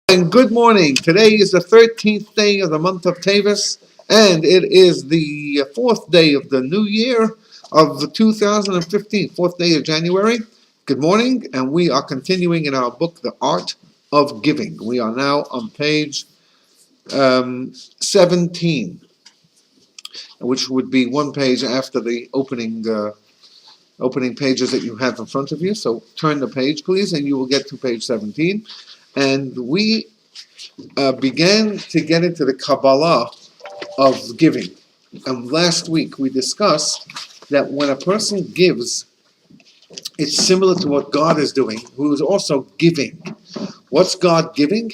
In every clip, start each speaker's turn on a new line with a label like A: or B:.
A: And good morning. Today is the 13th day of the month of Tavis, and it is the fourth day of the new year of the 2015, fourth day of January. Good morning, and we are continuing in our book, The Art of Giving. We are now on page 17, which would be one page after the opening pages that you have in front of you. So turn the page, please, and you will get to page 17. And we began to get into the Kabbalah of giving. And last week we discussed that when a person gives, it's similar to what God is doing, who is also giving. What's God giving?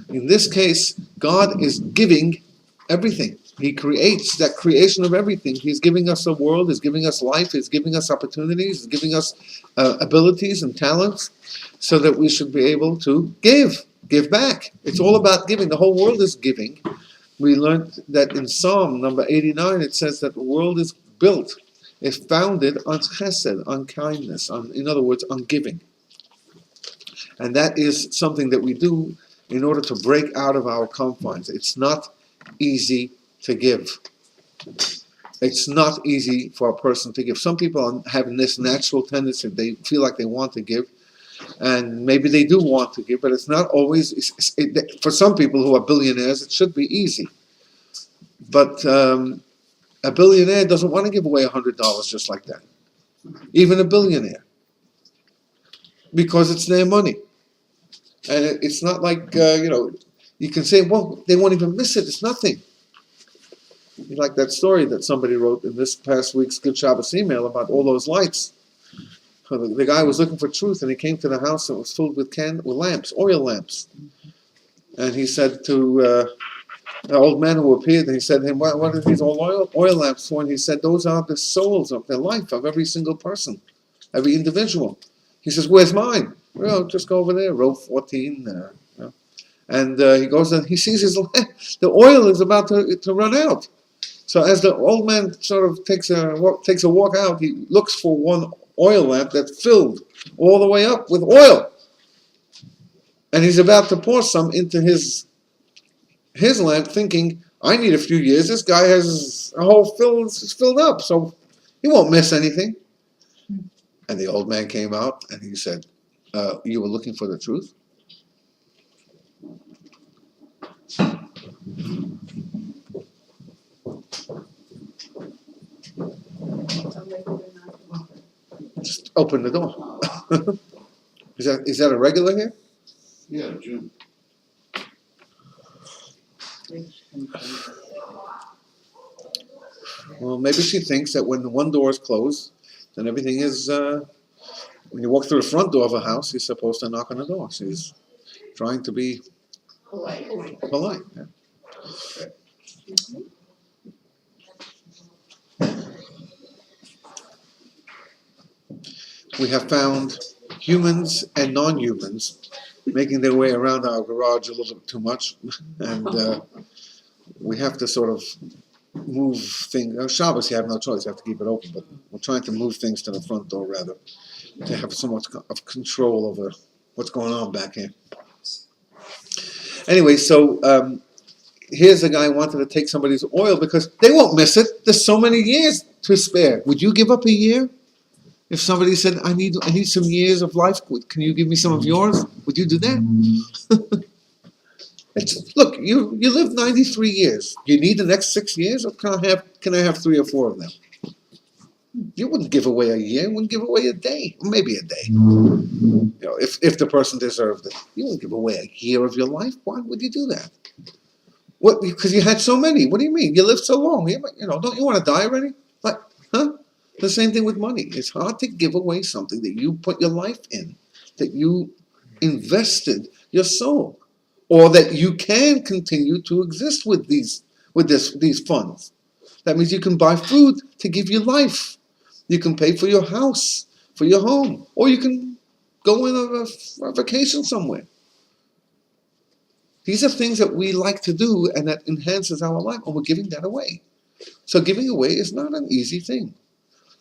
A: In this case, God is giving everything. He creates that creation of everything. He's giving us a world, He's giving us life, He's giving us opportunities, He's giving us abilities and talents so that we should be able to give back. It's all about giving. The whole world is giving. We learned that in Psalm number 89, it says that the world is built, is founded on chesed, on kindness, in other words, on giving. And that is something that we do in order to break out of our confines. It's not easy to give. It's not easy for a person to give. Some people have this natural tendency, they feel like they want to give, and maybe they do want to give, but it's not always, for some people who are billionaires, it should be easy. But a billionaire doesn't want to give away $100 just like that. Even a billionaire. Because it's their money. And it's not like, you can say, well, they won't even miss it, it's nothing. Like that story that somebody wrote in this past week's Good Shabbos email about all those lights. The guy was looking for truth, and he came to the house and it was filled with lamps, oil lamps. And he said to the old man who appeared, and he said to him, what are these oil lamps for? And he said, those are the souls of their life, of every single person, every individual. He says, where's mine? Well, just go over there, row 14. And he goes and he sees the oil is about to run out. So as the old man sort of takes a walk out, he looks for one oil lamp that's filled all the way up with oil. And he's about to pour some into his lamp, thinking, I need a few years. This guy has a whole filled up, so he won't miss anything. And the old man came out and he said, you were looking for the truth? Just open the door. Is that a regular here?
B: Yeah, June.
A: Well, maybe she thinks that when the one door is closed, then everything is, when you walk through the front door of a house, you're supposed to knock on the door. She's trying to be polite. Yeah. We have found humans and non-humans making their way around our garage a little bit too much, and we have to sort of move things. Shabbos, you have no choice; you have to keep it open. But we're trying to move things to the front door rather to have so much of control over what's going on back here. Anyway, so here's a guy who wanted to take somebody's oil because they won't miss it. There's so many years to spare. Would you give up a year? If somebody said, I need some years of life, can you give me some of yours? Would you do that? Look, you lived 93 years. Do you need the next 6 years, or can I have 3 or 4 of them? You wouldn't give away a year. You wouldn't give away a day, maybe a day. If the person deserved it, you wouldn't give away a year of your life. Why would you do that? What? Because you had so many. What do you mean? You lived so long. Don't you want to die already? What? Huh? The same thing with money. It's hard to give away something that you put your life in, that you invested your soul, or that you can continue to exist with these funds. That means you can buy food to give you life. You can pay for your house, for your home, or you can go on a vacation somewhere. These are things that we like to do and that enhances our life, and we're giving that away. So giving away is not an easy thing.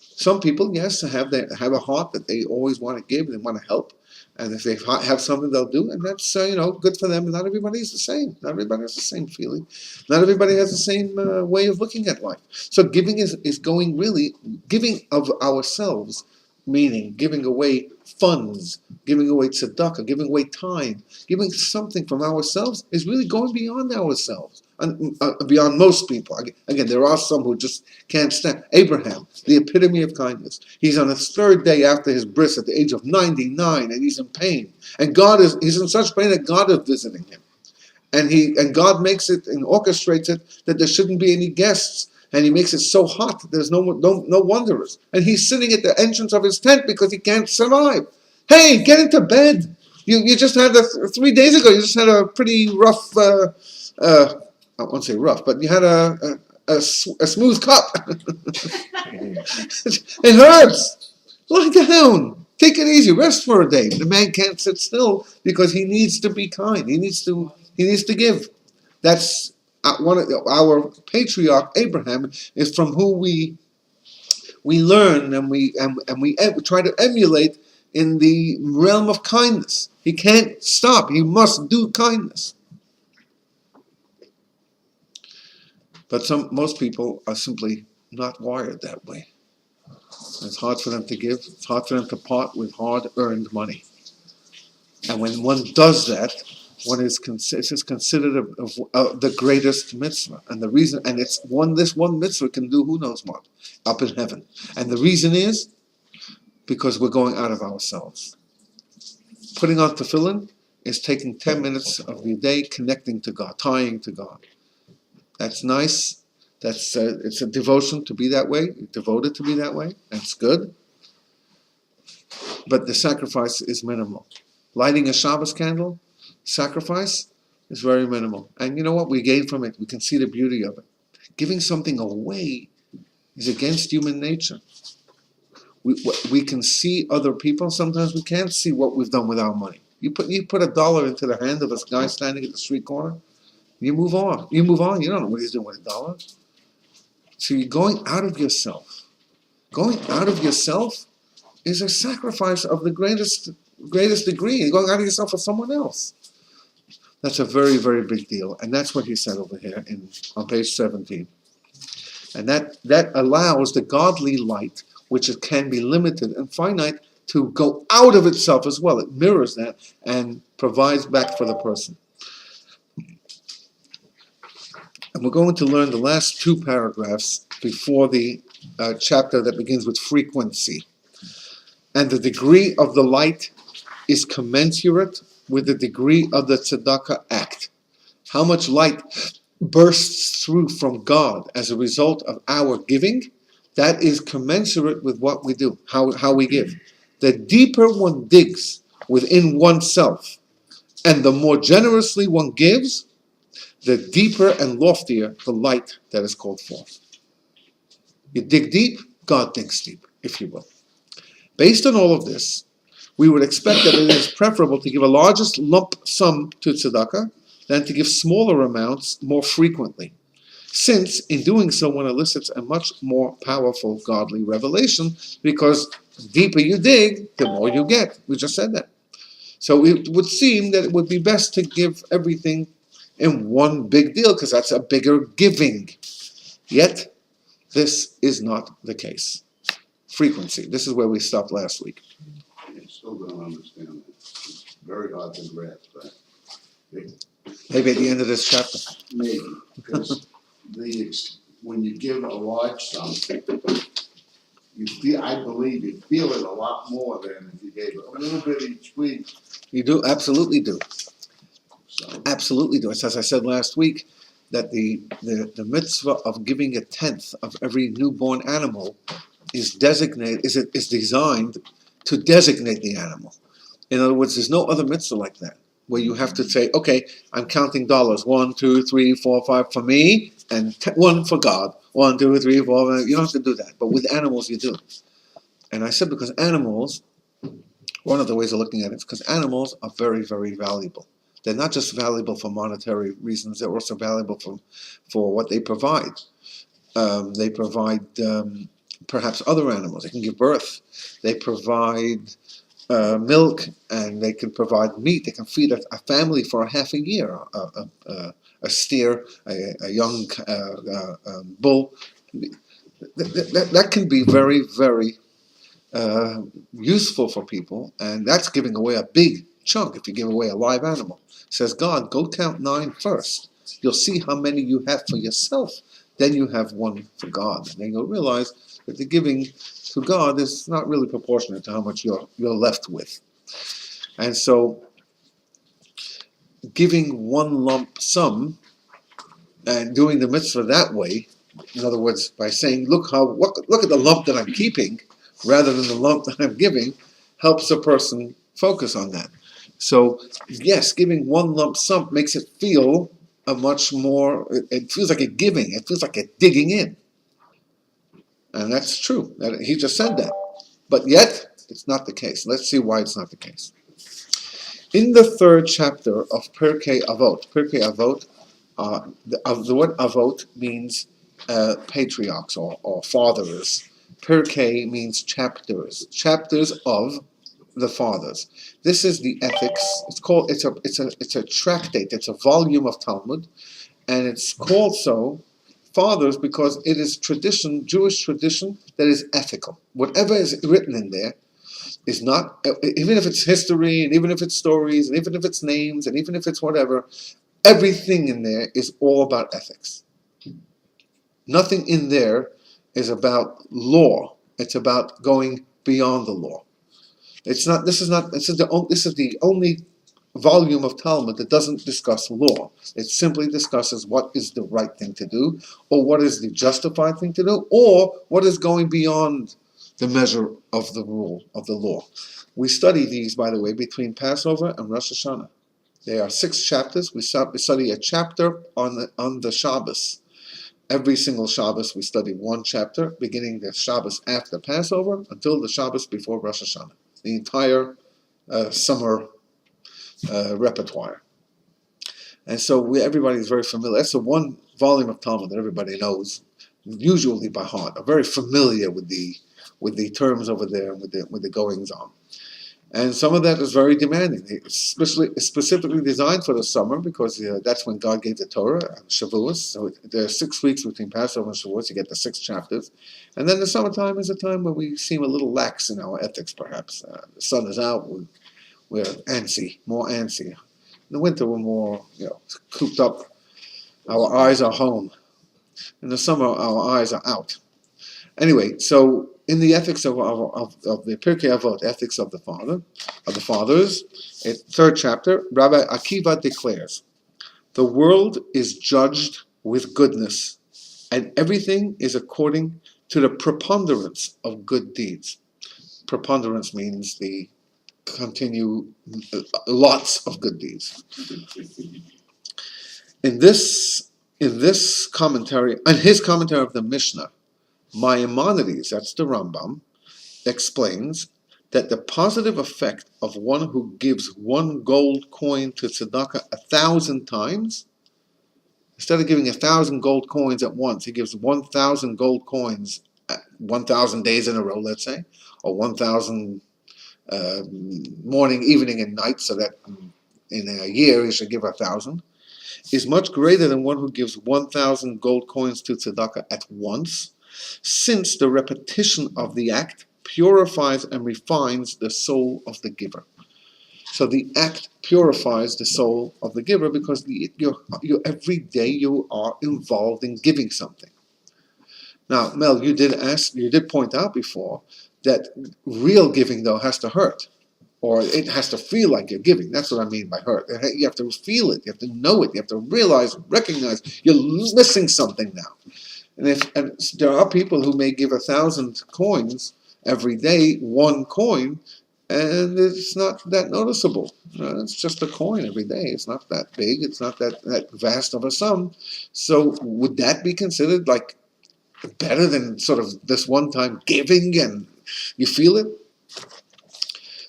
A: Some people, yes, have a heart that they always want to give, they want to help, And if they have something, they'll do, and that's good for them. And not everybody's the same. Not everybody has the same feeling. Not everybody has the same way of looking at life. So giving is going really giving of ourselves, meaning giving away funds, giving away tzedakah, giving away time, giving something from ourselves is really going beyond ourselves, and beyond most people. Again, there are some who just can't stand. Abraham, the epitome of kindness. He's on his third day after his bris at the age of 99, and he's in pain. And he's in such pain that God is visiting him. And God makes it and orchestrates it that there shouldn't be any guests. And he makes it so hot that there's no wanderers. And he's sitting at the entrance of his tent because he can't survive. Hey, get into bed. You just had 3 days ago. You just had a pretty rough. I won't say rough, but you had a smooth cup. It hurts. Lie down. Take it easy. Rest for a day. The man can't sit still because he needs to be kind. He needs to give. That's one of our patriarch Abraham is from who we learn and we try to emulate in the realm of kindness. He can't stop. He must do kindness. But most people are simply not wired that way. It's hard for them to give. It's hard for them to part with hard-earned money. And when one does that, it's considered the greatest mitzvah. And the reason, and this one mitzvah can do who knows what up in heaven. And the reason is because we're going out of ourselves. Putting on tefillin is taking 10 minutes of your day connecting to God, tying to God. That's nice. It's a devotion to be that way. You're devoted to be that way. That's good. But the sacrifice is minimal. Lighting a Shabbos candle, sacrifice, is very minimal. And you know what? We gain from it. We can see the beauty of it. Giving something away is against human nature. We can see other people. Sometimes we can't see what we've done with our money. You put $1 into the hand of a guy standing at the street corner. You move on. You don't know what he's doing with $1. So you're going out of yourself. Going out of yourself is a sacrifice of the greatest degree. You're going out of yourself for someone else. That's a very, very big deal. And that's what he said over here on page 17. And that allows the godly light, which it can be limited and finite, to go out of itself as well. It mirrors that and provides back for the person. And we're going to learn the last 2 paragraphs before the chapter that begins with frequency. And the degree of the light is commensurate with the degree of the tzedakah act. How much light bursts through from God as a result of our giving, that is commensurate with what we do, how we give. The deeper one digs within oneself, and the more generously one gives, the deeper and loftier the light that is called forth. You dig deep, God digs deep, if you will. Based on all of this, we would expect that it is preferable to give a largest lump sum to tzedakah than to give smaller amounts more frequently, since in doing so one elicits a much more powerful godly revelation, because the deeper you dig, the more you get. We just said that. So it would seem that it would be best to give everything in one big deal, because that's a bigger giving. Yet, this is not the case. Frequency. This is where we stopped last week.
B: I still don't understand that. It's very hard to grasp that.
A: Maybe at the end of this chapter.
B: Maybe, because when you give a large sum, I believe you feel it a lot more than if you gave a little bit each week.
A: You do, absolutely do.
B: So,
A: Absolutely do. It's as I said last week, that the mitzvah of giving 1/10 of every newborn animal is designed to designate the animal. In other words, there's no other mitzvah like that, where you have to say, okay, I'm counting dollars, 1, 2, 3, 4, 5 for me, and 1 for God. 1, 2, 3, 4. You don't have to do that, but with animals you do. And I said because animals, one of the ways of looking at it is because animals are very, very valuable. They're not just valuable for monetary reasons; they're also valuable for what they provide. They provide perhaps other animals. They can give birth. They provide milk, and they can provide meat. They can feed a family for a half a year. A steer, a young bull. That can be very, very useful for people, and that's giving away a big chunk if you give away a live animal. Says God, go count 9 first. You'll see how many you have for yourself. Then you have one for God. And then you'll realize that the giving to God is not really proportionate to how much you're left with. And so giving one lump sum and doing the mitzvah that way, in other words, by saying, look at the lump that I'm keeping, rather than the lump that I'm giving, helps a person focus on that. So, yes, giving one lump sum makes it feel it feels like a giving, it feels like a digging in. And that's true. He just said that. But yet, it's not the case. Let's see why it's not the case. In the 3rd chapter of Pirkei Avot, the word Avot means patriarchs or fathers. Pirkei means chapters of the fathers. This is the ethics. It's a tractate. It's a volume of Talmud, and it's called so fathers because it is tradition, Jewish tradition, that is ethical. Whatever is written in there is not, even if it's history, and even if it's stories, and even if it's names, and even if it's whatever, everything in there is all about ethics. Nothing in there is about law. It's about going beyond the law. This is the only volume of Talmud that doesn't discuss law. It simply discusses what is the right thing to do, or what is the justified thing to do, or what is going beyond the measure of the rule of the law. We study these, by the way, between Passover and Rosh Hashanah. There are 6 chapters. We study a chapter on the Shabbos. Every single Shabbos we study one chapter, beginning the Shabbos after Passover until the Shabbos before Rosh Hashanah. The entire summer repertoire. And so everybody is very familiar. That's the one volume of Talmud that everybody knows, usually by heart, are very familiar with the terms over there and with the goings on. And some of that is very demanding. It's specifically designed for the summer because that's when God gave the Torah, Shavuos. So there are 6 weeks between Passover and Shavuos. You get the 6 chapters. And then the summertime is a time when we seem a little lax in our ethics, perhaps. The sun is out. We're antsy, more antsy. In the winter, we're more cooped up. Our eyes are home. In the summer, our eyes are out. Anyway, so in the ethics of the Pirkei Avot, ethics of the fathers, 3rd chapter, Rabbi Akiva declares, the world is judged with goodness, and everything is according to the preponderance of good deeds. Preponderance means the lots of good deeds. In his commentary of the Mishnah, Maimonides, that's the Rambam, explains that the positive effect of one who gives 1 gold coin to tzedakah 1,000 times, instead of giving 1,000 gold coins at once, he gives 1,000 gold coins at 1,000 days in a row, let's say, or 1,000 morning, evening, and night, so that in a year he should give 1,000, is much greater than one who gives 1,000 gold coins to tzedakah at once, since the repetition of the act purifies and refines the soul of the giver. So the act purifies the soul of the giver because every day you are involved in giving something. Now, Mel, you did point out before that real giving, though, has to hurt. Or it has to feel like you're giving. That's what I mean by hurt. You have to feel it. You have to know it. You have to realize, recognize you're missing something now. And there are people who may give 1,000 coins every day, 1 coin, and it's not that noticeable. It's just a coin every day. It's not that big. It's not that vast of a sum. So would that be considered like better than sort of this one-time giving and you feel it?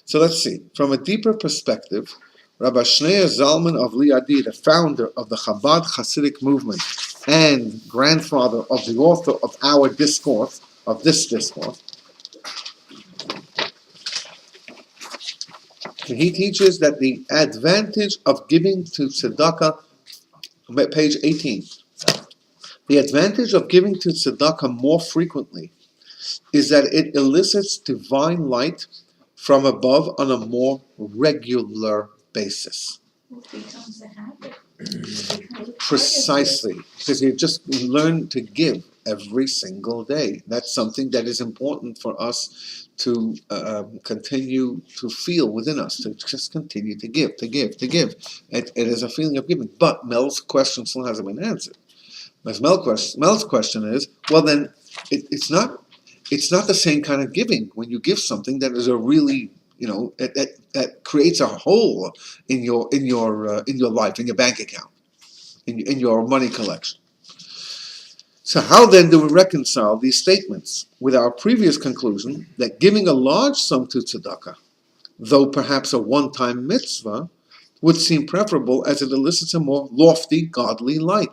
A: So let's see. From a deeper perspective, Rabbi Shneur Zalman of Liadi, the founder of the Chabad Hasidic movement and grandfather of the author of this discourse, he teaches that the advantage of giving to tzedakah, page 18, the advantage of giving to tzedakah more frequently is that it elicits divine light from above on a more regular basis.
C: It becomes a habit. It becomes a
A: Precisely, because you just learn to give every single day. That's something that is important for us to continue to feel within us, to just continue to give, to give, to give. It is a feeling of giving. But Mel's question still hasn't been answered. Mel's question is, well then, it's not the same kind of giving when you give something that is a really, that creates a hole in your life, in your bank account, in your money collection. So how then do we reconcile these statements with our previous conclusion that giving a large sum to tzedakah, though perhaps a one-time mitzvah, would seem preferable as it elicits a more lofty, godly light?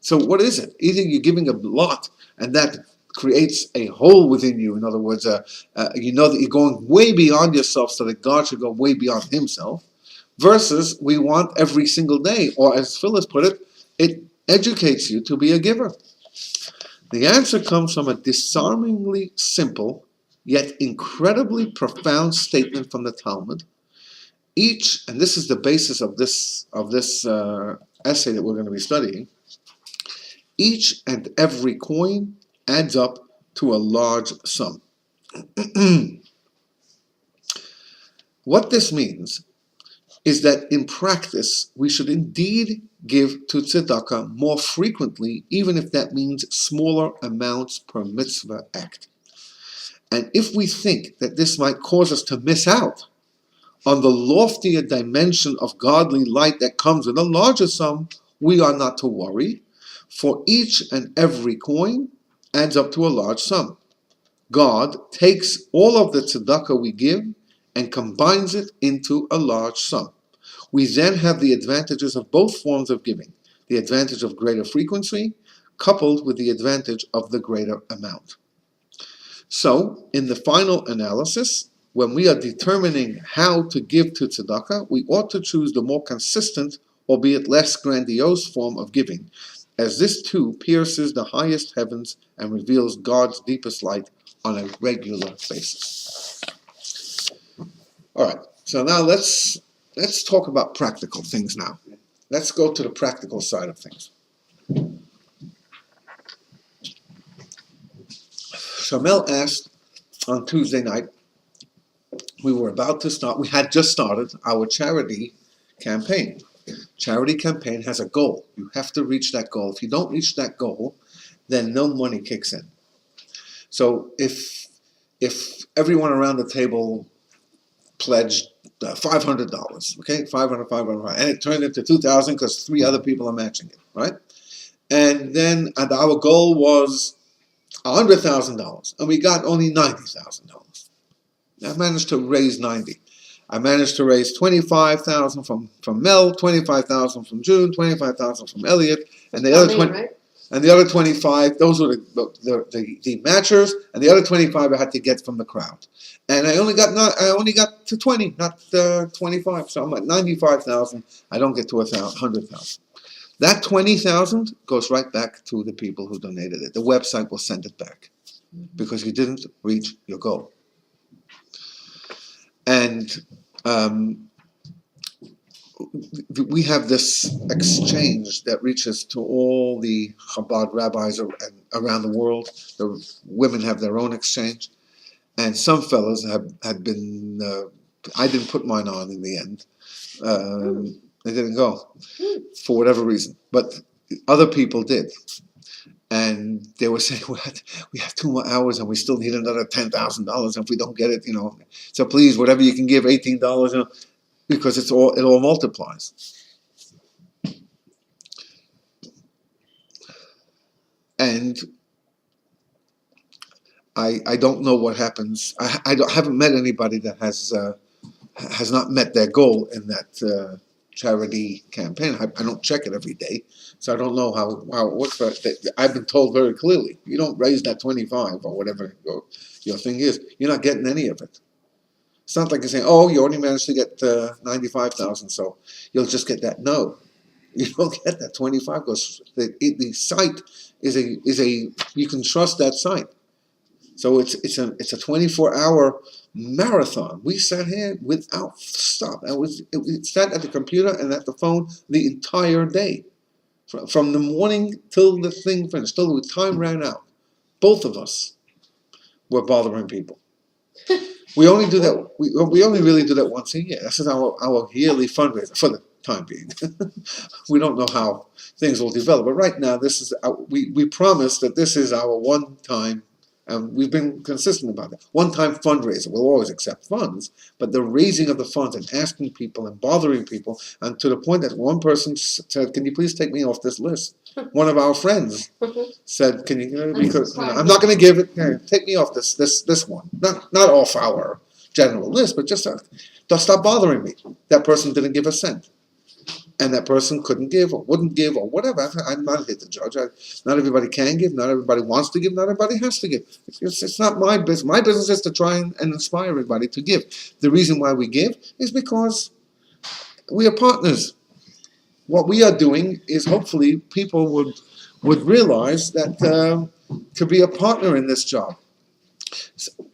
A: So what is it? Either you're giving a lot and that creates a hole within you. In other words, you know that you're going way beyond yourself so that God should go way beyond himself. Versus we want every single day, or as Phyllis put it, it educates you to be a giver. The answer comes from a disarmingly simple, yet incredibly profound statement from the Talmud. Each, and this is the basis of this essay that we're going to be studying, each and every coin adds up to a large sum. What this means is that in practice, we should indeed give to tzedakah more frequently, even if that means smaller amounts per mitzvah act. And if we think that this might cause us to miss out on the loftier dimension of godly light that comes with a larger sum, we are not to worry, for each and every coin adds up to a large sum. God takes all of the tzedakah we give and combines it into a large sum. We then have the advantages of both forms of giving, the advantage of greater frequency, coupled with the advantage of the greater amount. So, in the final analysis, when we are determining how to give to tzedakah, we ought to choose the more consistent, albeit less grandiose form of giving, as this too pierces the highest heavens and reveals God's deepest light on a regular basis. All right, so now let's talk about practical things now. Let's go to the practical side of things. So Mel asked on Tuesday night, we had just started our charity campaign. Charity campaign has a goal. You have to reach that goal. If you don't reach that goal, then no money kicks in. So if everyone around the table pledged $500, okay, 500, and it turned into 2,000 because 3 other people are matching it, right? And then our goal was $100,000, and we got only $90,000. I managed to raise 90. I managed to raise 25,000 from Mel, 25,000 from June, 25,000 from Elliot, and the other 20. Right? And the other 25, those were the matchers, and the other 25 I had to get from the crowd. And I only got to 20, not 25. So I'm at 95,000. I don't get to 100,000. That 20,000 goes right back to the people who donated it. The website will send it back because you didn't reach your goal. And we have this exchange that reaches to all the Chabad rabbis around the world. The women have their own exchange. And some fellows had been, I didn't put mine on in the end. They didn't go for whatever reason. But other people did. And they were saying, we have 2 more hours and we still need another $10,000. And if we don't get it, so please, whatever you can give, $18, because it all multiplies. And I don't know what happens. I haven't met anybody that has not met their goal in that charity campaign. I don't check it every day, so I don't know how it works. But I've been told very clearly, you don't raise that 25 or whatever your thing is, you're not getting any of it. It's not like you're saying, oh, you only managed to get 95,000, so you'll just get that. No, you don't get that 25 because the site is a you can trust that site. So it's a 24-hour marathon. We sat here without stop. It sat at the computer and at the phone the entire day, from the morning till the thing finished, till the time ran out. Both of us were bothering people. We only do that. We only really do that once a year. This is our yearly fundraiser for the time being. We don't know how things will develop, but right now this is we promise that this is our one time. We've been consistent about that. One-time fundraiser. We'll always accept funds, but the raising of the funds and asking people and bothering people, and to the point that one person said, "Can you please take me off this list?" One of our friends said, "Can you? Because I'm not going to give it. Take me off this one. Not off our general list, but just stop bothering me." That person didn't give a cent. And that person couldn't give or wouldn't give or whatever. I'm not here to judge. Not everybody can give. Not everybody wants to give. Not everybody has to give. It's not my business. My business is to try and inspire everybody to give. The reason why we give is because we are partners. What we are doing is hopefully people would realize that to be a partner in this job.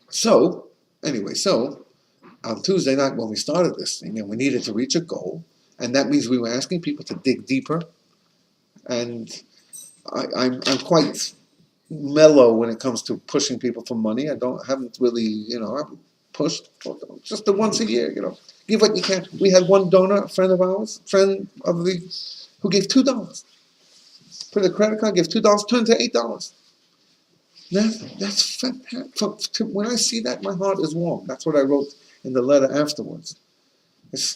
A: So anyway, on Tuesday night when we started this thing and we needed to reach a goal, and that means we were asking people to dig deeper. And I'm quite mellow when it comes to pushing people for money. Haven't really, I've pushed just the once a year, Give what you can. We had one donor, a friend of ours, who gave $2. Put a credit card, gave $2, turned to $8. That's fantastic. When I see that, my heart is warm. That's what I wrote in the letter afterwards.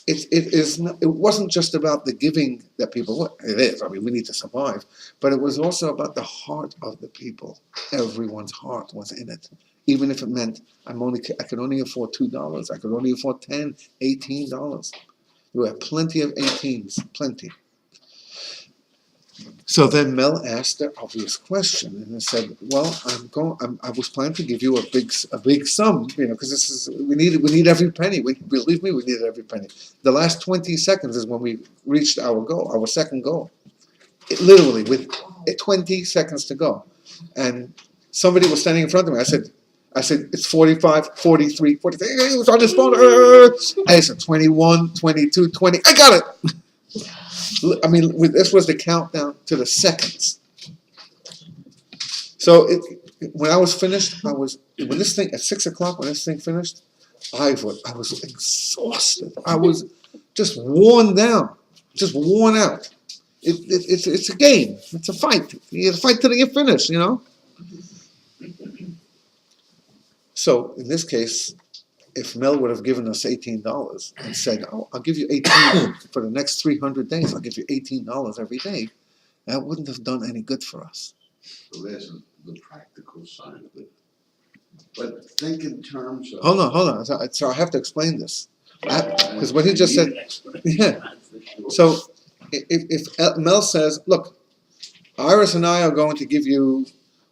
A: It wasn't just about the giving that people. It is. I mean, we need to survive, but it was also about the heart of the people. Everyone's heart was in it, even if it meant I could only afford $2. I could only afford $10, $18. There were plenty of 18s, plenty. So then Mel asked the obvious question, and I said, "Well, I was planning to give you a big sum, because we need every penny. Believe me, we needed every penny. The last 20 seconds is when we reached our goal, our second goal. Literally with 20 seconds to go, and somebody was standing in front of me. I said, it's 45, 43, 43. It was on his phone. I said 21, 22, 20. I got it." I mean, this was the countdown to the seconds. So when I was finished, when this thing at 6 o'clock, when this thing finished, I was exhausted. I was just worn down, just worn out. It's a game. It's a fight. You fight till you finish, So in this case, if Mel would have given us $18 and said, "Oh, I'll give you $18 for the next 300 days. I'll give you $18 every day," that wouldn't have done any good for us.
B: So there's the practical side of it. But think in terms of.
A: Hold on. So I have to explain this. Because what he just said, yeah. So if Mel says, "Look, Iris and I are going to give you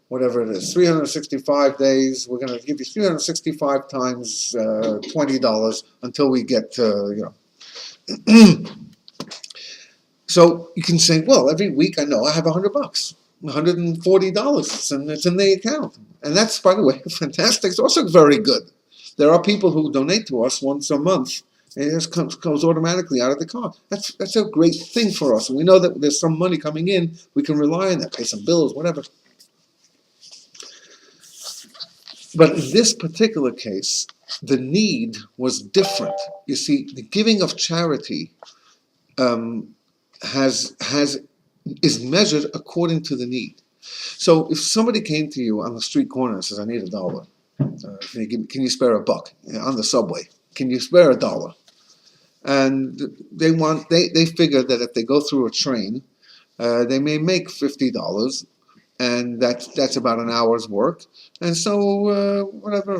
A: whatever it is, 365 days, we're going to give you 365 times $20 until we get to, So you can say, well, every week I know I have $100, $140, and it's in the account. And that's, by the way, fantastic. It's also very good. There are people who donate to us once a month, and it just goes automatically out of the card. That's a great thing for us. And we know that there's some money coming in. We can rely on that, pay some bills, whatever. But in this particular case, the need was different. You see, the giving of charity is measured according to the need. So if somebody came to you on the street corner and says, "I need $1. Can you spare $1?" On the subway, can you spare $1? And they figure that if they go through a train, they may make $50. And that's about an hour's work, and so whatever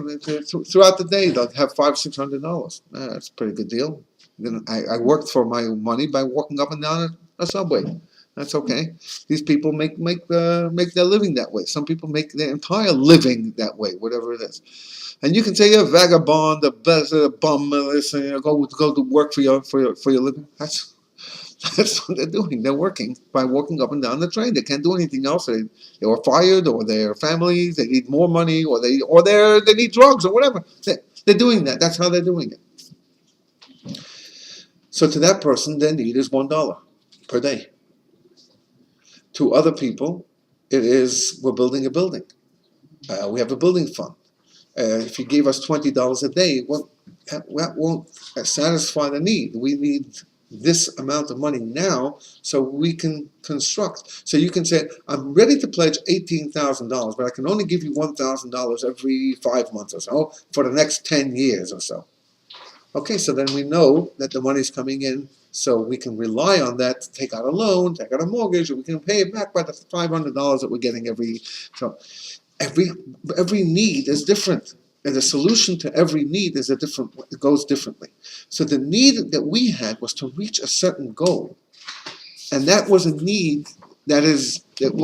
A: throughout the day they'll have $500-600. That's a pretty good deal. Then I worked for my money by walking up and down a subway. That's okay. These people make their living that way. Some people make their entire living that way, whatever it is. And you can say you're a vagabond, a bum, this, go to work for your living. That's what they're doing. They're working by walking up and down the train. They can't do anything else. They were fired, or their families. They need more money, or they need drugs or whatever. They're doing that. That's how they're doing it. So to that person, their need is $1 per day. To other people, it is we're building a building. We have a building fund. If you gave us $20 a day, well, that won't satisfy the need. We need this amount of money now so we can construct. So you can say, I'm ready to pledge $18,000, but I can only give you $1,000 every 5 months or so for the next 10 years or so. Okay, so then we know that the money's coming in, so we can rely on that to take out a loan, take out a mortgage, or we can pay it back by the $500 that we're getting every. So every need is different, and the solution to every need is it goes differently. So the need that we had was to reach a certain goal, and that was a need it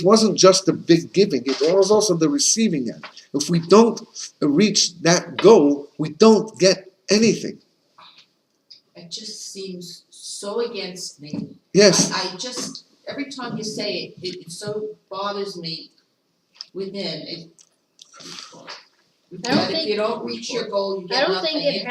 A: wasn't just the big giving, it was also the receiving end. If we don't reach that goal, we don't get anything.
D: It just seems so against me.
A: Yes.
D: I just, every time you say it, it so bothers me within it. That if you don't reach your goal, you get nothing.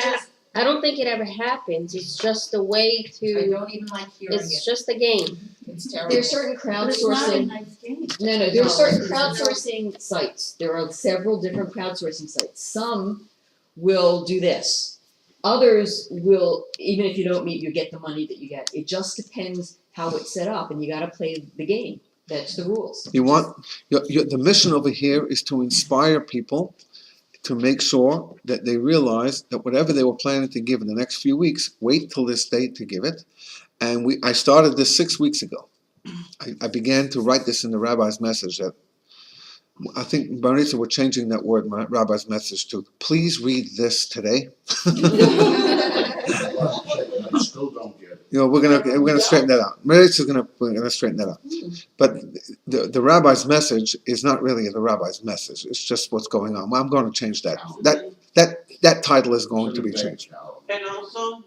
E: I don't think it ever happens. It's just a way
D: I
E: to.
D: don't even like hearing it.
E: It's just a game.
D: It's terrible.
F: There's certain
C: But it's not a
F: crowdsourcing.
C: nice game.
F: No, there are certain
D: No.
F: crowdsourcing sites. There are several different crowdsourcing sites. Some will do this. Others will, even if you don't meet, you get the money that you get. It just depends how it's set up, and you got to play the game. That's the rules.
A: You want the mission over here is to inspire people to make sure that they realize that whatever they were planning to give in the next few weeks, wait till this date to give it. And I started this 6 weeks ago. I began to write this in the rabbi's message that I think Maritza, we're changing that word, rabbi's message, to please read this today.
B: I still don't get it.
A: We're gonna straighten that out. Maritza's we're gonna straighten that out. But the rabbi's message is not really the rabbi's message. It's just what's going on. Well, I'm going to change that. That title is going to be changed.
G: And also,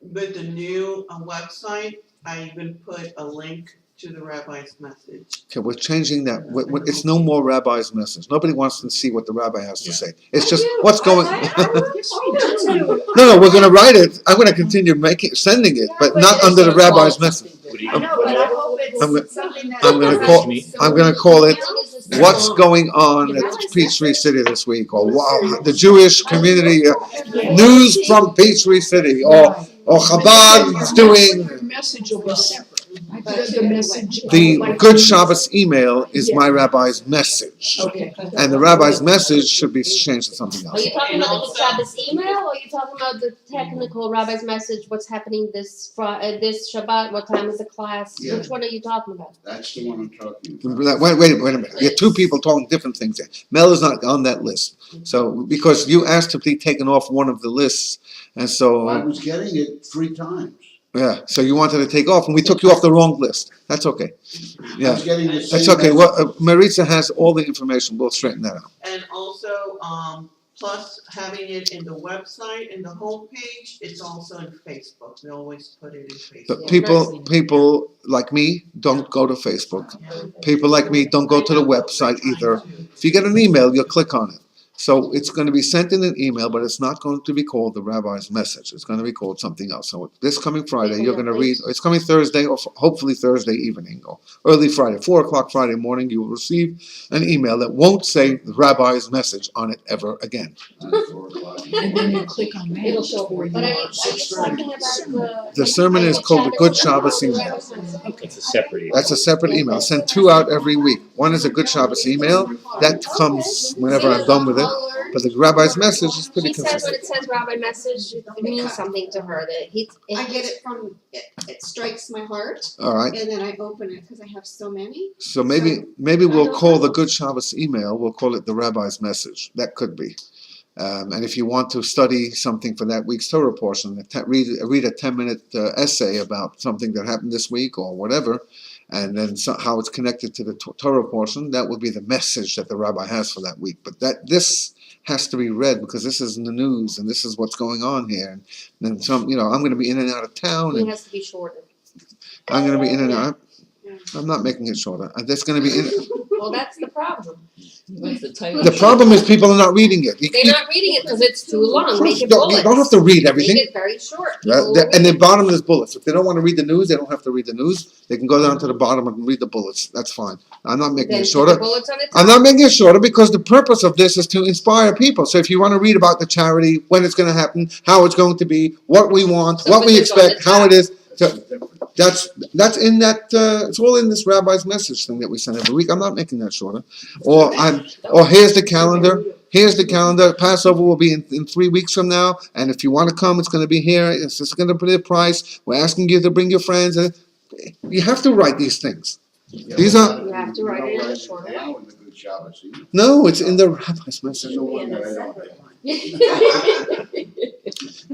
G: with the new website, I even put a link to the rabbi's message.
A: Okay, we're changing that. It's no more rabbi's message. Nobody wants to see what the rabbi has to say. It's just what's going. No, we're going to write it. I'm going to continue sending it, but not under the rabbi's message.
C: I know, but I hope it's something that.
A: I'm going to call it "What's Going On at Peachtree City this week," or "Wow, the Jewish community news from Peachtree City," or Chabad is doing.
H: The message will be separate. The message.
A: The Good Shabbos email is my rabbi's message,
H: Okay.
A: and the rabbi's message should be changed to something
E: Are
A: else.
E: you talking about the Good Shabbos email, or are you talking about the technical rabbi's message? What's happening this Shabbat? What time is the class?
B: Yeah.
E: Which one are you talking about?
B: That's the one I'm talking about.
A: Wait a minute. You have two people talking different things here. Mel is not on that list, so because you asked to be taken off one of the lists, and so.
B: I was getting it 3 times.
A: Yeah, so you wanted to take off, and we took you off the wrong list. That's okay.
B: I
A: Yeah,
B: was getting the same
A: that's okay.
B: message.
A: Well, Maritza has all the information. We'll straighten that out.
G: And also, plus having it in the website, in the homepage, it's also in Facebook. We always put it in
A: But
G: Facebook.
A: people like me don't go to Facebook. People like me don't go to the website either. If you get an email, you'll click on it. So it's going to be sent in an email, but it's not going to be called the rabbi's message. It's going to be called something else. So this coming Friday, you're going to read, it's coming Thursday, or hopefully Thursday evening, or early Friday, 4:00 Friday morning, you will receive an email that won't say the rabbi's message on it ever again.
B: At 4 o'clock.
H: And then you click on that.
F: It'll show up for you.
E: But are you talking about
A: The sermon is called the Good Shabbos email.
I: It's a separate email.
A: That's a separate email. I send 2 out every week. One is a Good Shabbos email. That comes whenever I'm done with it. But the rabbi's message is pretty
E: She says when
A: consistent.
E: it says rabbi message, it means something to her. That
J: I get it from, it strikes my heart,
A: All right.
J: and then I open it because I have so many.
A: So maybe we'll call the Good Shabbos email, we'll call it the rabbi's message. That could be. And if you want to study something for that week's Torah portion, read a 10-minute essay about something that happened this week or whatever, and then how it's connected to the Torah portion. That would be the message that the rabbi has for that week. But this has to be read because this is in the news and this is what's going on here. And then some, I'm going to be in and out of town,
E: It
A: and
E: has to be shorter.
A: I'm going to be in and out. I'm not making it shorter. That's going to be in.
E: Well, that's the problem.
F: What's the title?
A: The problem is people are not reading it.
E: They're not reading it because it's too long. Make it
A: You
E: bullets.
A: don't have to read everything.
E: Make it very short.
A: Yeah,
E: People will
A: and
E: read
A: the
E: it.
A: bottom is bullets. If they don't want to read the news, they don't have to read the news. They can go down to the bottom and read the bullets. That's fine. I'm not making
E: Then
A: it
E: put
A: shorter.
E: the bullets on the
A: I'm
E: top.
A: not making it shorter because the purpose of this is to inspire people. So if you want to read about the charity, when it's going to happen, how it's going to be, what we want,
E: So
A: what
E: put
A: we
E: this on the
A: expect, how
E: top.
A: it is, so that's in that. It's all in this rabbi's message thing that we send every week. I'm not making that shorter. Or here's the calendar. Here's the calendar. Passover will be in 3 weeks from now, and if you want to come, it's going to be here. It's just going to be a price. We're asking you to bring your friends. You have to write these things. These are
E: You have to write it in a shorter way.
B: Now in the Good Shabbos email.
A: no. It's in the rabbi's message.
B: There's no one that I don't have.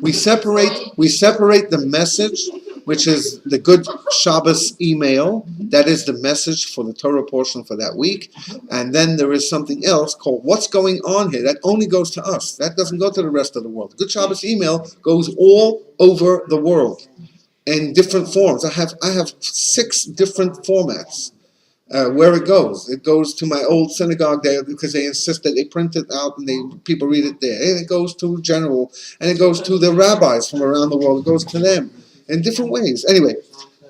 A: We separate the message, which is the Good Shabbos email. That is the message for the Torah portion for that week. And then there is something else called what's going on here. That only goes to us. That doesn't go to the rest of the world. The Good Shabbos email goes all over the world in different forms. I have 6 different formats. Where it goes. It goes to my old synagogue there because they insist that they print it out and people read it there. And it goes to general, and it goes to the rabbis from around the world. It goes to them in different ways. Anyway,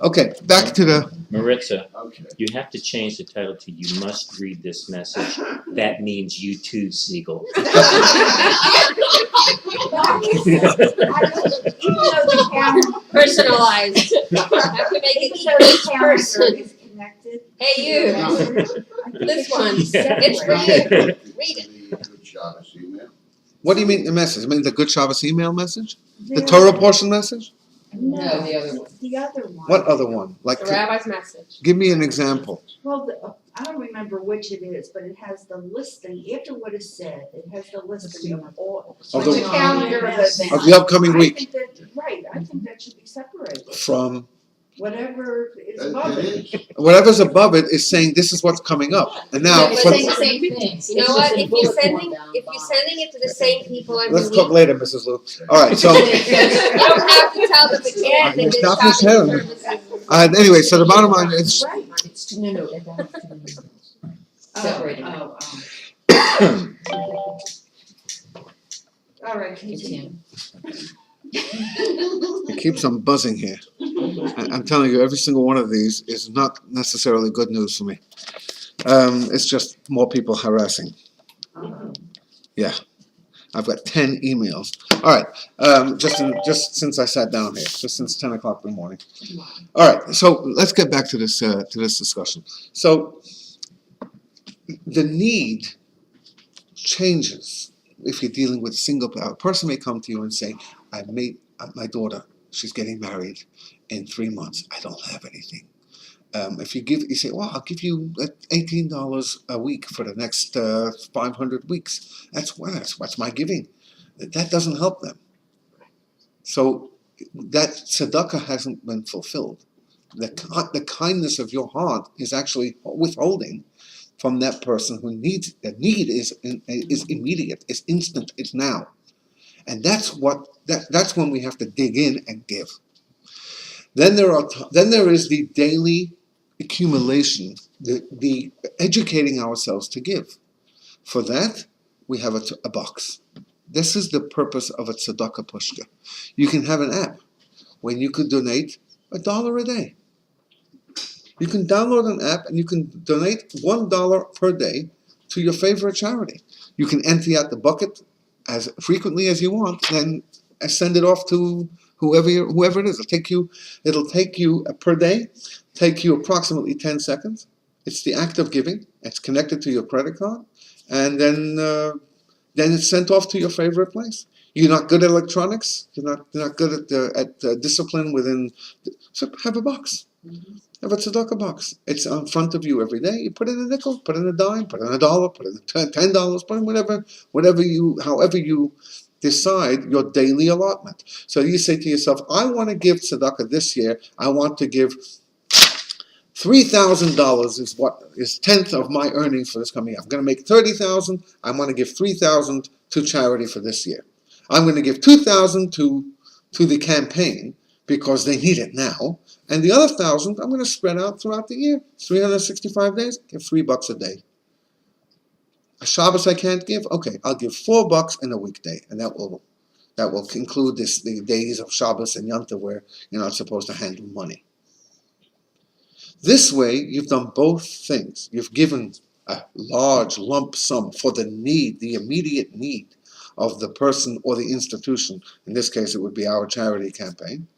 A: okay, back to the.
I: Maritza,
B: Okay.
I: you have to change the title to "You Must Read This Message." That means you too, Siegel.
C: Even though the calendar,
E: Personalized. Have to make
C: even
E: it
C: though the
E: each
C: calendar
E: person.
C: is connected.
E: Hey, you. This one.
I: Yeah.
E: It's for you. Read it.
B: The Good Shabbos email.
A: What do you mean the message? I mean the Good Shabbos email message? The Torah portion message?
F: No, the other one.
C: The other one.
A: What other one? Like,
E: The rabbi's message.
A: give me an example.
C: Well, I don't remember which it is, but it has the listing, after what is said, it has the listing of all,
A: Of
C: the
A: the-
C: calendar of events.
A: Of the upcoming
C: I
A: week.
C: think that, right, I think that should be separated,
A: From
C: whatever is above
B: It
C: it.
B: is.
A: whatever's above it is saying this is what's coming up. And now,
E: But
A: for,
E: saying the same thing. You know what? If you're sending it to the same people every
A: let's
E: week,
A: talk later, Mrs. Lou. All right, so.
E: you don't have to tell them again that
A: Stop
E: there's
A: this
E: shopping
A: here.
E: services.
A: Anyway, so the bottom line is
C: Right.
F: It's, no, that has to be separated.
C: All right,
F: It's
C: continue.
F: him.
A: it keeps on buzzing here. I'm telling you, every single one of these is not necessarily good news for me. It's just more people harassing. Yeah, I've got 10 emails. All right, just since I sat down here, just since 10 o'clock in the morning. All right, so let's get back to this discussion. So the need changes if you're dealing with a single a person may come to you and say, I made my daughter, she's getting married in 3 months. I don't have anything. If you say, well, I'll give you $18 a week for the next 500 weeks. That's my giving. That doesn't help them. So that tzedakah hasn't been fulfilled. The kindness of your heart is actually withholding from that person who needs it. The need is immediate. It's instant. It's now. And that's when we have to dig in and give. Then there is the daily accumulation, the educating ourselves to give. For that, we have a box. This is the purpose of a tzedakah pushka. You can have an app when you could donate $1 a day. You can download an app and you can donate $1 per day to your favorite charity. You can empty out the bucket as frequently as you want, then send it off to whoever it is. It'll take you per day, take you approximately 10 seconds. It's the act of giving. It's connected to your credit card, and then it's sent off to your favorite place. You're not good at electronics. You're not good at discipline within. So have a box. Have a tzedakah box. It's in front of you every day. You put in a nickel, put in a dime, put in $1, put in $10, put in however you decide your daily allotment. So you say to yourself, I want to give tzedakah this year. I want to give $3,000 is what is 10th of my earnings for this coming year. I'm going to make 30,000. I'm going to give 3,000 to charity for this year. I'm going to give 2,000 to the campaign because they need it now, and the other 1,000 I'm going to spread out throughout the year. 365 days, give $3 a day. A Shabbos I can't give. Okay, I'll give $4 in a weekday, and that will include the days of Shabbos and Yom Tov where you're not supposed to handle money. This way, you've done both things. You've given a large lump sum for the need, the immediate need of the person or the institution. In this case, it would be our charity campaign.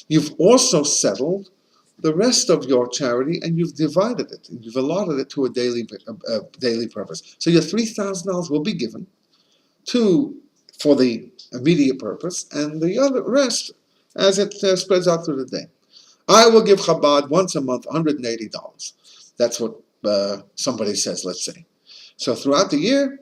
A: You've also settled the rest of your charity, and you've divided it. And you've allotted it to a daily purpose. So your $3,000 will be given for the immediate purpose, and the other rest as it spreads out through the day. I will give Chabad once a month $180. That's what somebody says, let's say. So throughout the year,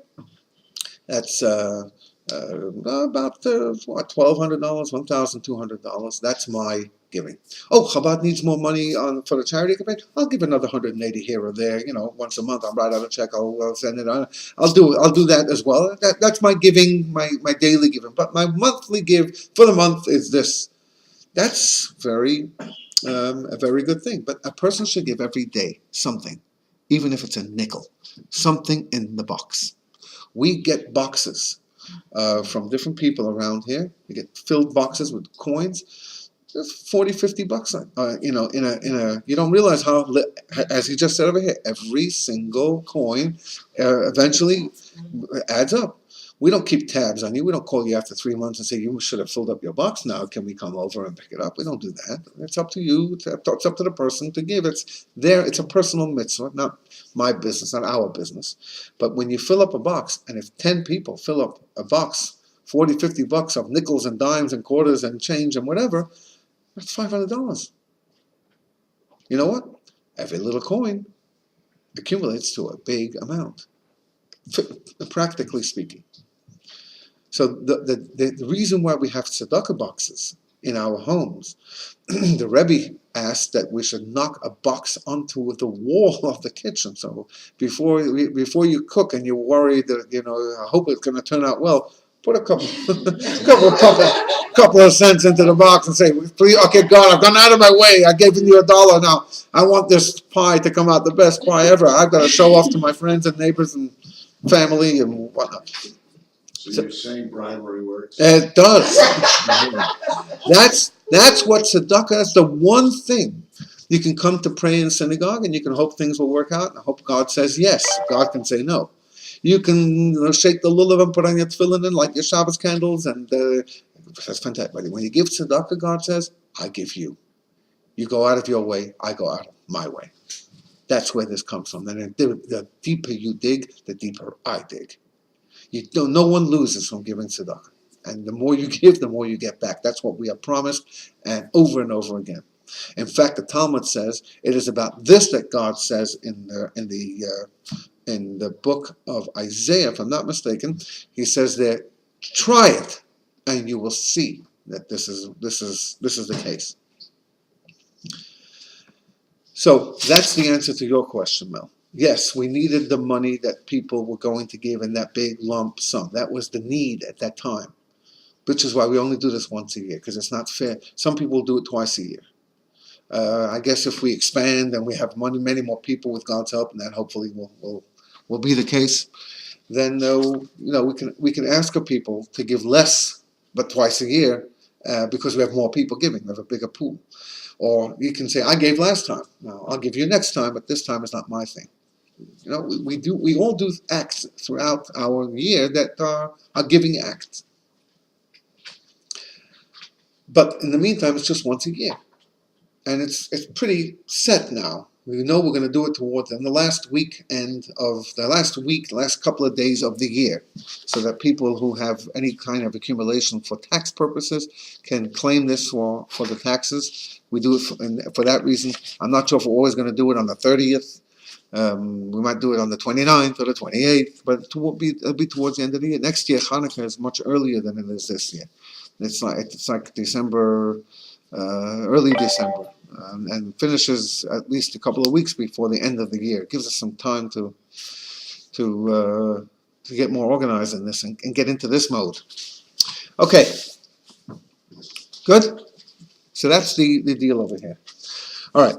A: that's about $1,200, $1,200. That's my giving. Oh, Chabad needs more money for the charity campaign. I'll give another 180 here or there. Once a month, I'll write out a check. I'll send it on. I'll do that as well. That's my giving, my daily giving. But my monthly give for the month is this. That's a very good thing. But a person should give every day something, even if it's a nickel, something in the box. We get boxes from different people around here. We get filled boxes with coins. That's $40-$50. You don't realize how, as he just said over here, every single coin eventually adds up. We don't keep tabs on you. We don't call you after 3 months and say, you should have filled up your box now. Can we come over and pick it up? We don't do that. It's up to you. It's up to the person to give. It's a personal mitzvah, not my business, not our business. But when you fill up a box, and if 10 people fill up a box, $40-$50 of nickels and dimes and quarters and change and whatever, that's $500. You know what? Every little coin accumulates to a big amount, practically speaking. So the reason why we have tzedakah boxes in our homes, the Rebbe asked that we should knock a box onto the wall of the kitchen. So before you cook and you're worried that I hope it's going to turn out well, put a couple of cents into the box and say, please, okay, God, I've gone out of my way. I've given you $1 now. I want this pie to come out the best pie ever. I've got to show off to my friends and neighbors and family and whatnot.
B: So you're saying bribery works?
A: It does. That's what tzedakah. That's the one thing. You can come to pray in synagogue and you can hope things will work out. I hope God says yes. God can say no. You can shake the lulav and put on your tefillin and light your Shabbos candles, and that's fantastic. But when you give tzedakah, God says, I give you. You go out of your way, I go out of my way. That's where this comes from. And the deeper you dig, the deeper I dig. No one loses from giving tzedakah. And the more you give, the more you get back. That's what we are promised, and over again. In fact, the Talmud says it is about this that God says in the book of Isaiah, if I'm not mistaken. He says that try it, and you will see that this is the case. So that's the answer to your question, Mel. Yes, we needed the money that people were going to give in that big lump sum. That was the need at that time, which is why we only do this once a year, because it's not fair. Some people do it twice a year. I guess if we expand and we have many more people with God's help, and that hopefully will be the case, then we can ask our people to give less, but twice a year, because we have more people giving. We have a bigger pool. Or you can say, I gave last time. Now I'll give you next time, but this time is not my thing. We all do acts throughout our year that are giving acts. But in the meantime, it's just once a year. And it's pretty set now. We know we're going to do it towards the last couple of days of the year, so that people who have any kind of accumulation for tax purposes can claim this for the taxes. We do it for that reason. I'm not sure if we're always going to do it on the 30th. We might do it on the 29th or the 28th, but it'll be towards the end of the year. Next year, Hanukkah is much earlier than it is this year. It's like December, early December. and finishes at least a couple of weeks before the end of the year. It gives us some time to get more organized in this and get into this mode. Okay, good. So that's the deal over here. All right,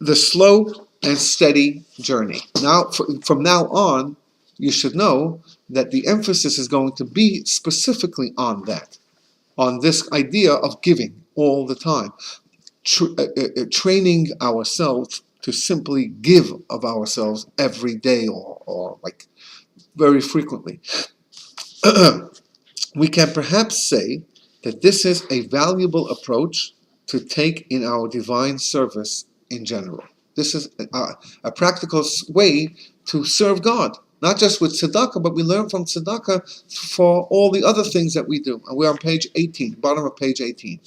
A: the slow and steady journey. Now, from now on, you should know that the emphasis is going to be specifically on that, on this idea of giving all the time, training ourselves to simply give of ourselves every day or like very frequently. We can perhaps say that this is a valuable approach to take in our divine service in general. This is a practical way to serve God, not just with tzedakah, but we learn from tzedakah for all the other things that we do. And we're on page 18, bottom of page 18.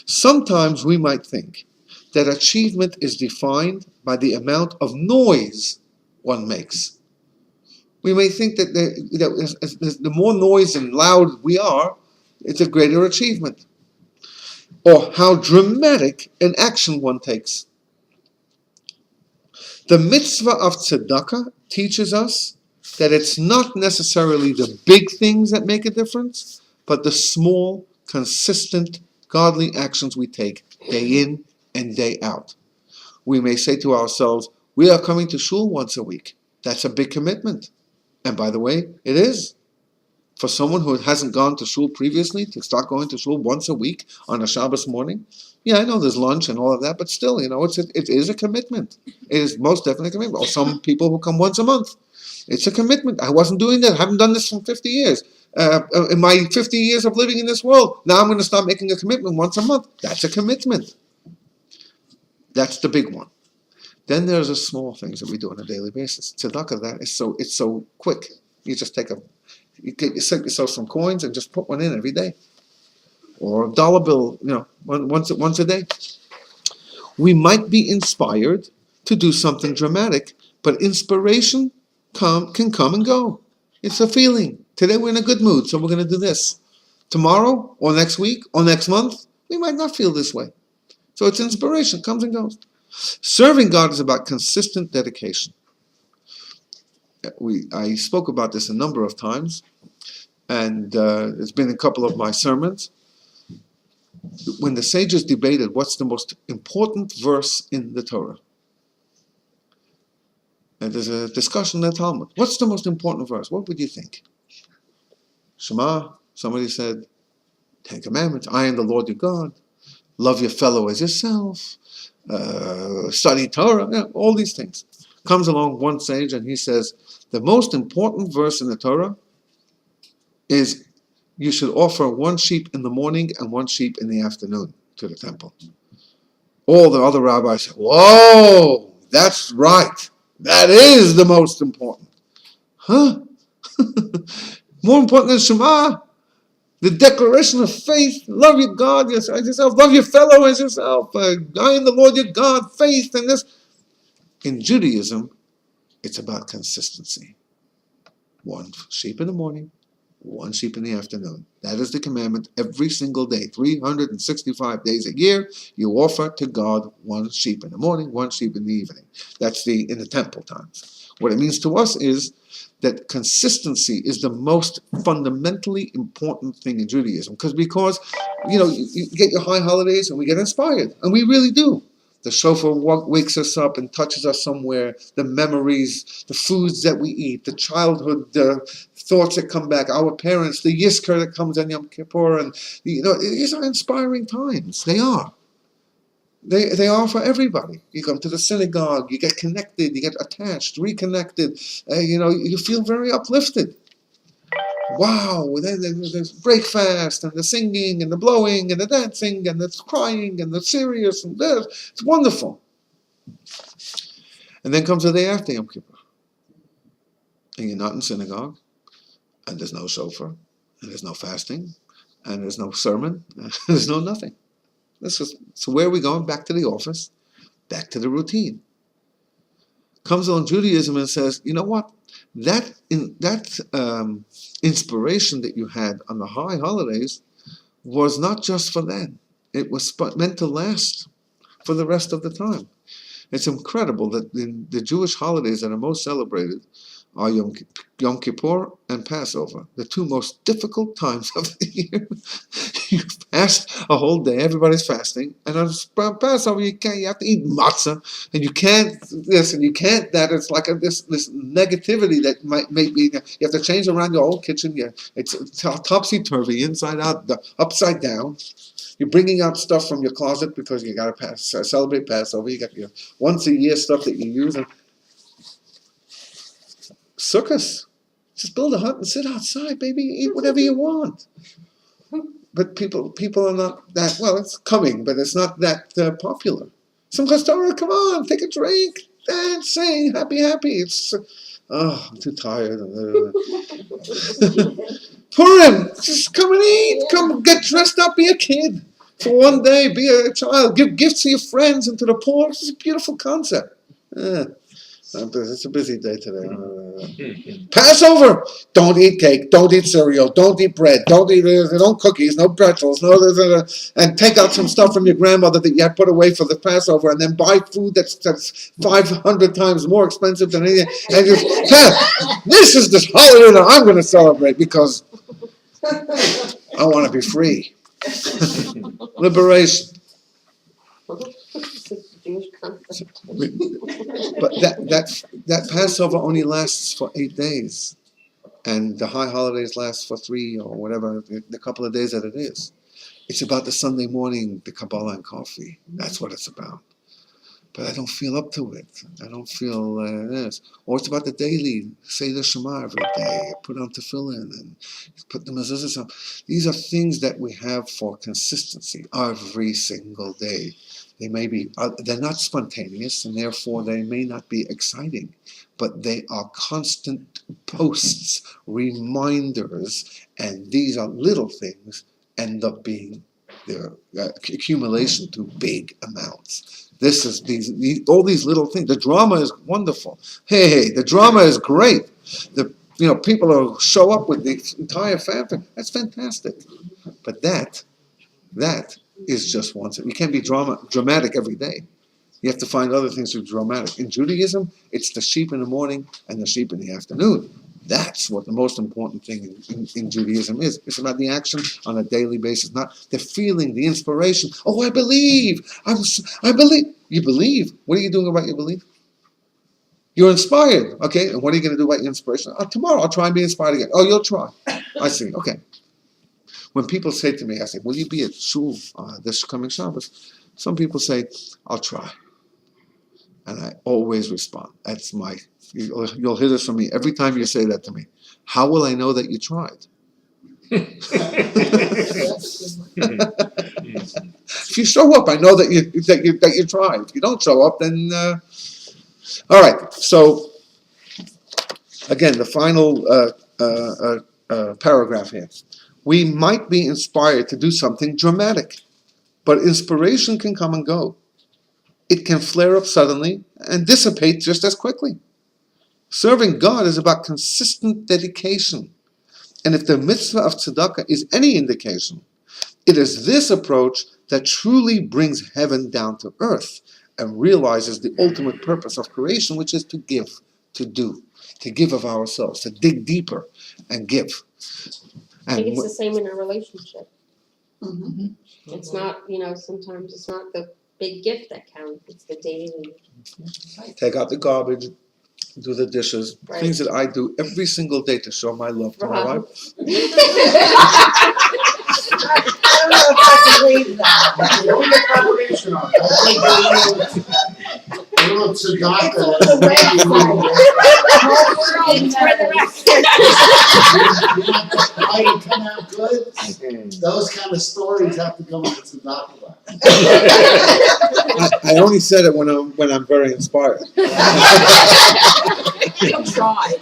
A: Sometimes we might think that achievement is defined by the amount of noise one makes. We may think that the more noise and loud we are, it's a greater achievement. Or how dramatic an action one takes. The mitzvah of tzedakah teaches us that it's not necessarily the big things that make a difference, but the small, consistent, godly actions we take day in and day out. We may say to ourselves, we are coming to shul once a week. That's a big commitment. And by the way, it is. For someone who hasn't gone to shul previously, to start going to shul once a week on a Shabbos morning, yeah, I know there's lunch and all of that, but still, it is a commitment. It is most definitely a commitment. Or some people who come once a month. It's a commitment. I wasn't doing that. I haven't done this for 50 years. In my 50 years of living in this world, now I'm going to start making a commitment once a month. That's a commitment. That's the big one. Then there's the small things that we do on a daily basis. Tzedakah, that is it's so quick. You just you get yourself some coins and just put one in every day, or a dollar bill, once a day. We might be inspired to do something dramatic, but inspiration can come and go. It's a feeling. Today we're in a good mood, so we're going to do this. Tomorrow, or next week, or next month, we might not feel this way. So it's inspiration, comes and goes. Serving God is about consistent dedication. I spoke about this a number of times, and it's been a couple of my sermons. When the sages debated what's the most important verse in the Torah, and there's a discussion in the Talmud. What's the most important verse? What would you think? Shema. Somebody said, Ten Commandments. I am the Lord your God. Love your fellow as yourself. Study Torah. All these things. Comes along one sage and he says, the most important verse in the Torah is you should offer one sheep in the morning and one sheep in the afternoon to the temple. All the other rabbis say, whoa, that's right. That is the most important. Huh? More important than Shema? The declaration of faith, love your God as yourself, love your fellow as yourself. I am the Lord your God, faith and this. In Judaism, it's about consistency. One sheep in the morning, one sheep in the afternoon. That is the commandment every single day. 365 days a year, you offer to God one sheep in the morning, one sheep in the evening. That's in the temple times. What it means to us is that consistency is the most fundamentally important thing in Judaism. Because you get your high holidays and we get inspired. And we really do. The shofar wakes us up and touches us somewhere. The memories, the foods that we eat, the childhood thoughts that come back, our parents, the Yizkor that comes on Yom Kippur. And, these are inspiring times. They are. They are for everybody. You come to the synagogue, you get connected, you get attached, reconnected. You feel very uplifted. Wow, then there's breakfast and the singing and the blowing and the dancing and the crying and the serious and this. It's wonderful. And then comes the day after Yom Kippur. And you're not in synagogue, and there's no shofar, and there's no fasting, and there's no sermon, and there's no nothing. So where are we going? Back to the office, back to the routine. Comes along Judaism and says, you know what? That inspiration that you had on the high holidays was not just for then. It was meant to last for the rest of the time. It's incredible that the Jewish holidays that are most celebrated are Yom Kippur and Passover, the two most difficult times of the year. You fast a whole day, everybody's fasting, and on Passover you have to eat matzah, and you can't this and you can't that. It's like this negativity that might make you have to change around your whole kitchen. Yeah, it's topsy-turvy, inside out, upside down. You're bringing out stuff from your closet because you got to celebrate Passover. You got your once a year stuff that you use. And Sukkot, just build a hut and sit outside, baby. Eat whatever you want. But people are not that, well, it's coming, but it's not that popular. Simchas Torah, come on, take a drink, dance, sing, happy. It's, I'm too tired. Purim, just come and eat. Come get dressed up, be a kid. For one day, be a child. Give gifts to your friends and to the poor. It's a beautiful concept. It's a busy day today. Passover! Don't eat cake, don't eat cereal, don't eat bread, don't cookies, no pretzels, and take out some stuff from your grandmother that you had put away for the Passover, and then buy food that's 500 times more expensive than anything. And this is the holiday that I'm going to celebrate because I want to be free. Liberation.
E: Jewish concept.
A: But that Passover only lasts for 8 days, and the high holidays last for 3 or whatever, the couple of days that it is. It's about the Sunday morning, the Kabbalah and coffee. That's what it's about. But I don't feel up to it. I don't feel this. Or it's about the daily, say the Shema every day, put on tefillin and put the mezuzahs on. These are things that we have for consistency every single day. They may be, they're not spontaneous, and therefore they may not be exciting, but they are constant posts, reminders, and these are little things end up being their accumulation to big amounts. This is all these little things. The drama is wonderful. Hey, the drama is great. People will show up with the entire family. That's fantastic. But that is just once. You can't be dramatic every day. You have to find other things to be dramatic. In Judaism, it's the sheep in the morning and the sheep in the afternoon. That's what the most important thing in Judaism is. It's about the action on a daily basis, not the feeling, the inspiration. Oh, I believe. I believe. You believe. What are you doing about your belief? You're inspired. Okay, and what are you going to do about your inspiration? Tomorrow I'll try and be inspired again. Oh, you'll try. I see. Okay. When people say to me, I say, will you be at shul this coming Shabbos? Some people say, I'll try. And I always respond. That's you'll hear this from me every time you say that to me. How will I know that you tried? If you show up, I know that you tried. If you don't show up, then all right. So again, the final paragraph here. We might be inspired to do something dramatic, but inspiration can come and go. It can flare up suddenly and dissipate just as quickly. Serving God is about consistent dedication. And if the mitzvah of tzedakah is any indication, it is this approach that truly brings heaven down to earth and realizes the ultimate purpose of creation, which is to give, to do, to give of ourselves, to dig deeper and give.
E: I think it's the same in a relationship.
G: Mhm.
E: It's not, sometimes it's not the big gift that counts, it's the daily.
A: Take out the garbage, do the dishes,
E: Right.
A: things that I do every single day to show my love to my
E: Right.
A: wife.
C: I don't know if I can believe that.
B: Those kind of stories have to come with tzedakah.
A: I only said it when I'm very inspired.
H: I'll try.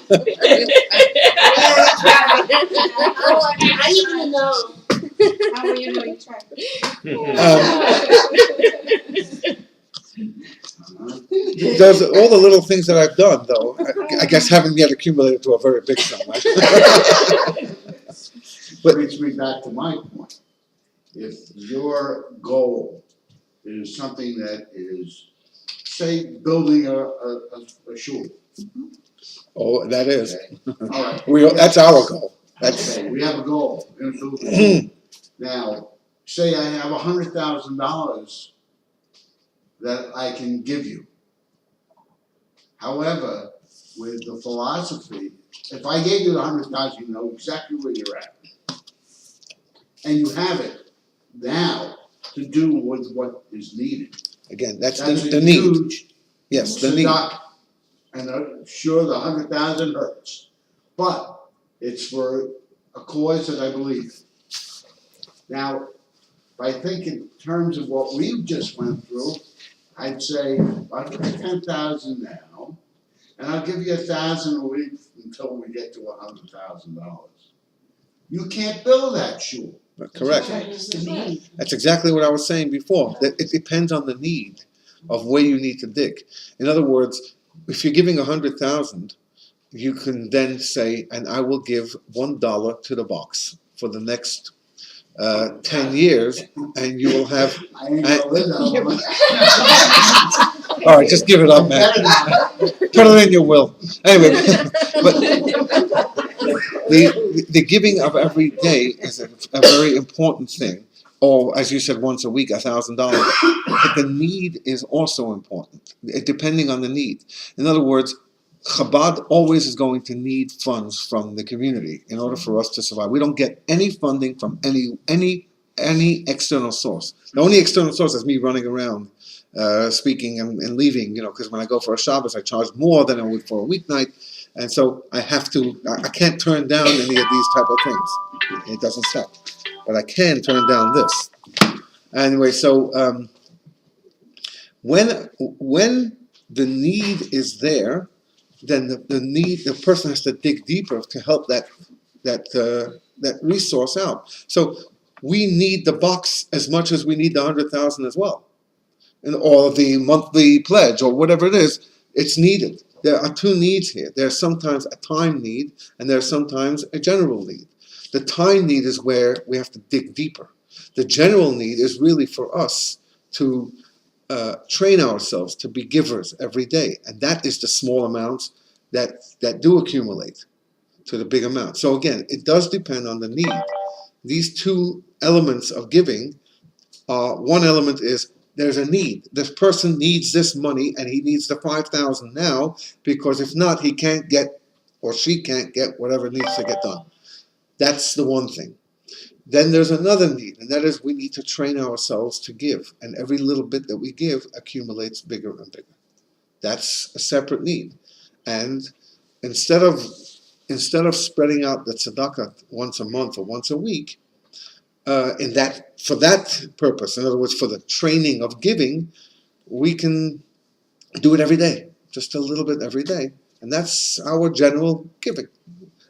J: I need to know.
C: How will you know you tried?
A: Those are all the little things that I've done, though. I guess haven't yet accumulated to a very big sum.
B: Brings me back to my point. If your goal is something that is, say, building a shul.
A: Oh, that is.
B: Okay? All right.
A: That's our goal. That's,
B: Okay, we have a goal. Now, say I have $100,000 that I can give you. However, with the philosophy, if I gave you the 100,000, you know exactly where you're at. And you have it now to do with what is needed.
A: again, that's
B: That's
A: the
B: a
A: need.
B: huge
A: Yes, the need.
B: tzedakah. And sure, the 100,000 hurts, but it's for a cause that I believe. Now, if I think in terms of what we've just went through, I'd say I'll give you 10,000 now, and I'll give you 1,000 a week until we get to $100,000. You can't build that shul.
A: Correct. That's exactly what I was saying before. That it depends on the need of where you need to dig. In other words, if you're giving 100,000, you can then say, and I will give $1 to the box for the next 10 years, and you will have.
B: I ain't gonna live that long.
A: All right, just give it up, man. Put it in your will. Anyway, but the giving of every day is a very important thing. Or, as you said, once a week, $1,000. But the need is also important, depending on the need. In other words, Chabad always is going to need funds from the community in order for us to survive. We don't get any funding from any external source. The only external source is me running around, speaking and leaving. Because when I go for a Shabbos, I charge more than I would for a weeknight, and so I can't turn down any of these type of things. It doesn't stop. But I can turn down this. Anyway, so when the need is there, then the person has to dig deeper to help that resource out. So we need the box as much as we need the 100,000 as well, or the monthly pledge or whatever it is. It's needed. There are two needs here. There's sometimes a time need, and there's sometimes a general need. The time need is where we have to dig deeper. The general need is really for us to train ourselves to be givers every day. And that is the small amounts that do accumulate to the big amount. So again, it does depend on the need. These two elements of giving, one element is there's a need. This person needs this money and he needs the 5,000 now, because if not, he can't get, or she can't get whatever needs to get done. That's the one thing. Then there's another need, and that is we need to train ourselves to give. And every little bit that we give accumulates bigger and bigger. That's a separate need. And instead of spreading out the tzedakah once a month or once a week, for that purpose, in other words, for the training of giving, we can do it every day, just a little bit every day. And that's our general giving.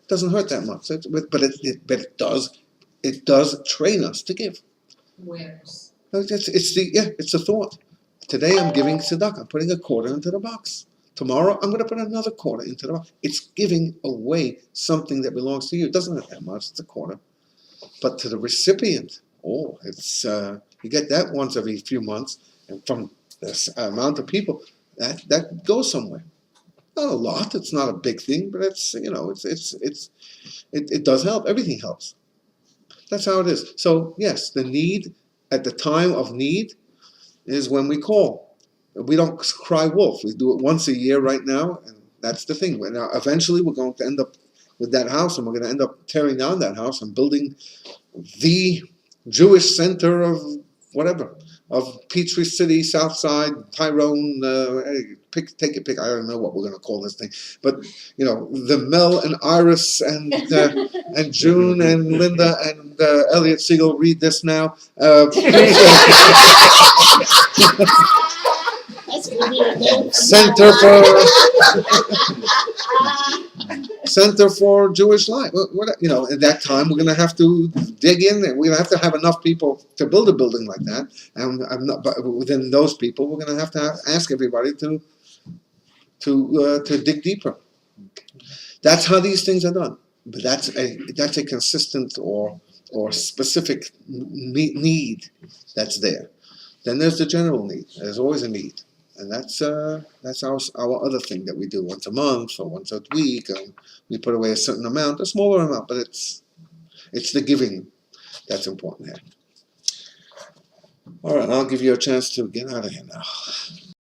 A: Doesn't hurt that much, but it does train us to give.
D: Awareness.
A: It's a thought. Today I'm giving tzedakah. I'm putting a quarter into the box. Tomorrow I'm going to put another quarter into the box. It's giving away something that belongs to you. It doesn't hurt that much. It's a quarter, but to the recipient, it's you get that once every few months, and from this amount of people, that goes somewhere. Not a lot. It's not a big thing, but it does help. Everything helps. That's how it is. So yes, the need at the time of need is when we call. We don't cry wolf. We do it once a year right now, and that's the thing. Now, eventually, we're going to end up with that house, and we're going to end up tearing down that house and building the Jewish center of whatever, of Peachtree City, Southside, Tyrone, take your pick. I don't know what we're going to call this thing, but the Mel and Iris and June and Linda and Elliot Siegel read this now. Center for Jewish Life. At that time, we're going to have to dig in, and we're going to have to have enough people to build a building like that. And but within those people, we're going to have ask everybody to dig deeper. That's how these things are done. But that's a consistent or specific need that's there. Then there's the general need. There's always a need, and that's our other thing that we do once a month or once a week. We put away a certain amount, a smaller amount, but it's the giving that's important here. All right, I'll give you a chance to get out of here now.